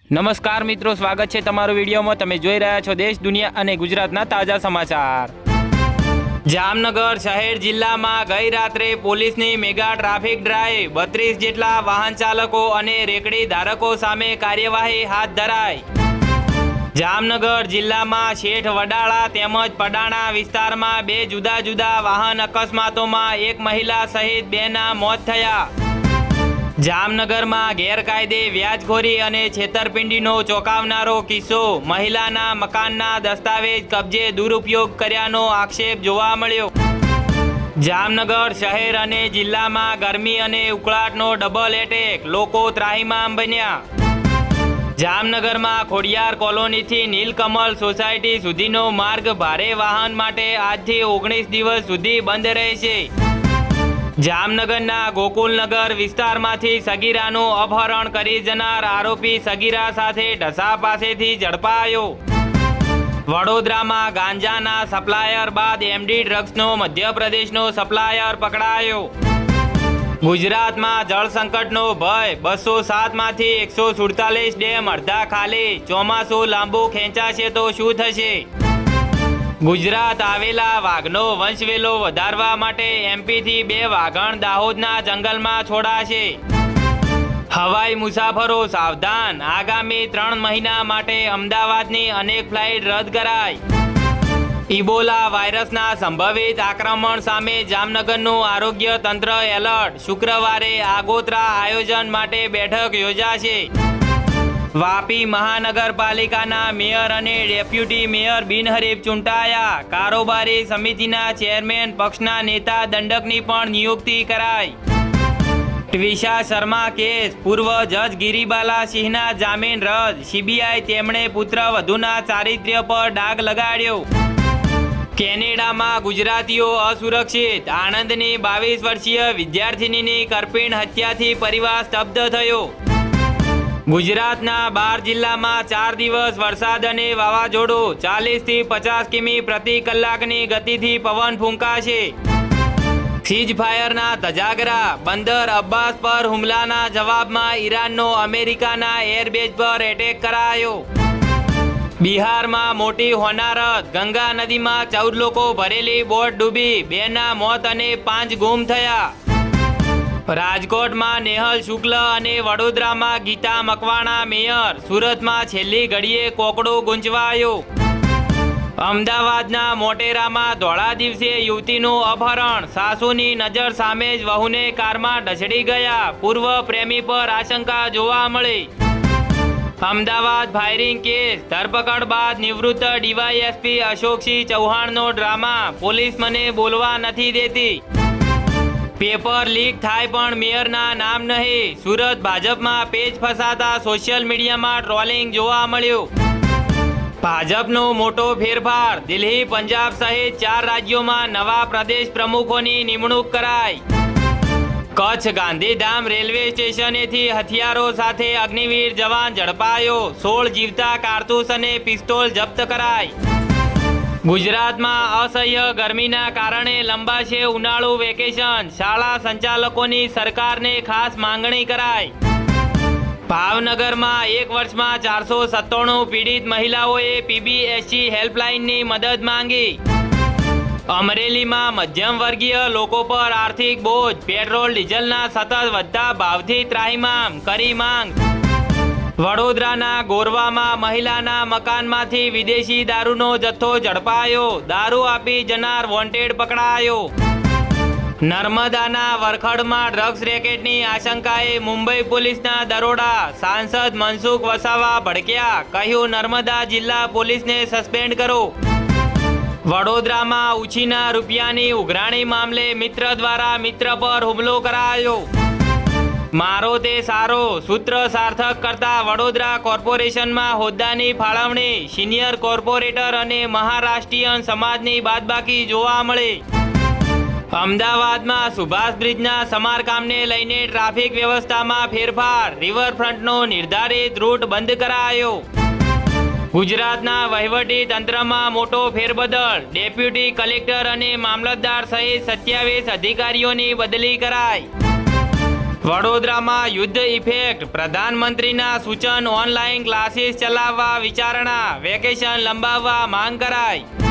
નમસ્કાર મિત્રો, સ્વાગત છે તમારું વિડીયોમાં। તમે જોઈ રહ્યા છો દેશ, દુનિયા અને ગુજરાતના તાજા સમાચાર। જામનગર શહેર જિલ્લામાં ગઈ રાત્રે પોલીસની મેગા ટ્રાફિક ડ્રાઈવ, 32 જેટલા વાહન ચાલકો અને રેકડી ધારકો સામે કાર્યવાહી હાથ ધરાઈ। જામનગર જિલ્લામાં શેઠ વડાળા તેમજ પડાણા વિસ્તારમાં બે જુદા જુદા વાહન અકસ્માતોમાં એક મહિલા સહિત 2ના મોત થયા। જામનગરમાં ગેરકાયદે વ્યાજખોરી અને છેતરપિંડીનો ચોંકાવનારો કિસ્સો, મહિલાના મકાનના દસ્તાવેજ કબજે દુરુપયોગ કર્યાનો આક્ષેપ જોવા મળ્યો। જામનગર શહેર અને જિલ્લામાં ગરમી અને ઉકળાટનો ડબલ એટેક, લોકો ત્રાહિમામ બન્યા। જામનગરમાં ખોડિયાર કોલોનીથી નીલકમલ સોસાયટી સુધીનો માર્ગ ભારે વાહન માટે આજથી 19 દિવસ સુધી બંધ રહેશે। જામનગરના ગોકુલનગર વિસ્તારમાંથી સગીરાનું અપહરણ કરી જનાર આરોપી સગીરા સાથે ઢસા પાસેથી ઝડપાયો। વડોદરામાં ગાંજાના સપ્લાયર બાદ એમડી ડ્રગ્સનો મધ્યપ્રદેશનો સપ્લાયર પકડાયો। ગુજરાતમાં જળ સંકટનો ભય, 207માંથી 147 ડેમ અડધા ખાલી, ચોમાસું લાંબુ ખેંચાશે તો શું થશે? ગુજરાત આવેલા વાઘનો વંશવેલો વધારવા માટે એમપીથી 2 વાઘણ દાહોદના જંગલમાં છોડાશે। હવાઈ મુસાફરો સાવધાન, આગામી 3 મહિના માટે અમદાવાદની અનેક ફ્લાઇટ રદ કરાઈ। ઇબોલા વાયરસના સંભવિત આક્રમણ સામે જામનગરનું આરોગ્ય તંત્ર એલર્ટ, શુક્રવારે આગોતરા આયોજન માટે બેઠક યોજાશે। વાપી મહાનગરપાલિકાના મેયર અને ડેપ્યુટી મેયર બિનહરીફ ચૂંટાયા। કારોબારી સમિતિના ચેરમેન પક્ષના નેતા દંડકની પણ નિયુક્તિ કરાઈ। ટ્વિશા શર્મા કેસ, પૂર્વ જજ ગિરિબાલા સિંહના જામીન રદ, સીબીઆઈ તેમણે પુત્રવધૂના ચારિત્ર્ય પર ડાઘ લગાડ્યો। કેનેડામાં ગુજરાતીઓ અસુરક્ષિત, આણંદની 22 વર્ષીય વિદ્યાર્થિનીની કરપીણ હત્યાથી પરિવાર સ્તબ્ધ થયો। ગુજરાતના 12 જિલ્લામાં 4 દિવસ વરસાદ અને વાવાઝોડું, 40થી 50 કિમી પ્રતિ કલાકની ગતિથી પવન ફૂંકાશે। સીઝફાયરના ધજાગરા, બંદર અબ્બાસ પર હુમલાના જવાબમાં ઈરાનનો અમેરિકાના એરબેઝ પર એટેક કરાયો। બિહારમાં મોટી હોનારત, ગંગા નદીમાં 14 લોકો ભરેલી બોટ ડૂબી, 2ના મોત અને 5 ગુમ થયા। રાજકોટમાં નેહલ શુક્લ અને વડોદરામાં ગીતા મકવાણા મેયર, સુરતમાં છેલ્લી ઘડીએ કોકડો ગુંચવાયો। અમદાવાદના મોટેરામાં ધોળા દિવસે યુવતીનું અપહરણ, સાસુની નજર સામે જ વહુને કારમાં ઢસડી ગયા, પૂર્વ પ્રેમી પર આશંકા જોવા મળી। અમદાવાદ ફાયરિંગ કેસ, ધરપકડ બાદ નિવૃત્ત ડીવાયએસપી અશોકસિંહ ચૌહાણનો ડ્રામા, પોલીસ મને બોલવા નથી દેતી। પેપર લીક થાય પણ મેયરના નામ નહીં, સુરત ભાજપમાં પેજ ફસાતા સોશિયલ મીડિયામાં ટ્રોલિંગ જોવા મળ્યું। ભાજપનો મોટો ફેરફાર, દિલ્હી, પંજાબ સહિત 4 રાજ્યોમાં નવા પ્રદેશ પ્રમુખોની નિમણૂક કરાઈ। કચ્છ ગાંધીધામ રેલવે સ્ટેશનેથી હથિયારો સાથે અગ્નિવીર જવાન ઝડપાયો, 16 જીવતા કારતૂસ અને પિસ્તોલ જપ્ત કરાઈ। ગુજરાતમાં અસહ્ય ગરમીના કારણે લંબાશે ઉનાળુ વેકેશન, શાળા સંચાલકોની સરકારને ખાસ માંગણી કરાઈ। ભાવનગરમાં 1 વર્ષમાં 497 પીડિત મહિલાઓએ પીબીએસસી હેલ્પલાઇનની મદદ માંગી। અમરેલીમાં મધ્યમ વર્ગીય લોકો પર આર્થિક બોજ, પેટ્રોલ ડીઝલના સતત વધતા ભાવથી ત્રાહિમામ, કરી માંગ। વડોદરાના ગોરવામાં મહિલાના મકાનમાંથી વિદેશી દારૂનો જથ્થો ઝડપાયો, દારૂ આપી જનાર વોન્ટેડ પકડાયો। નર્મદાના વરખડમાં ડ્રગ્સ રેકેટની આશંકાએ મુંબઈ પોલીસના દરોડા, સાંસદ મનસુખ વસાવા ભડક્યા, કહ્યું નર્મદા જિલ્લા પોલીસને સસ્પેન્ડ કરો। વડોદરામાં ઉછીના રૂપિયાની ઉઘરાણી મામલે મિત્ર દ્વારા મિત્ર પર હુમલો કરાયો। મારો તે સારો સૂત્ર સાર્થક કરતા વડોદરા કોર્પોરેશનમાં હોદ્દાની ફાળવણી, સિનિયર કોર્પોરેટર અને મહારાષ્ટ્રીયન સમાજની બાદબાકી જોવા મળી। અમદાવાદમાં સુભાષ બ્રિજના સમારકામને લઈને ટ્રાફિક વ્યવસ્થામાં ફેરફાર, રિવરફ્રન્ટનો નિર્ધારિત રૂટ બંધ કરાયો। ગુજરાતના વહીવટી તંત્રમાં મોટો ફેરબદલ, ડેપ્યુટી કલેક્ટર અને મામલતદાર સહિત 27 અધિકારીઓની બદલી કરાઈ। વડોદરામાં યુદ્ધ ઇફેક્ટ, પ્રધાનમંત્રીના સૂચન ઓનલાઈન ક્લાસીસ ચલાવવા વિચારણા, વેકેશન લંબાવવા માંગ કરાઈ.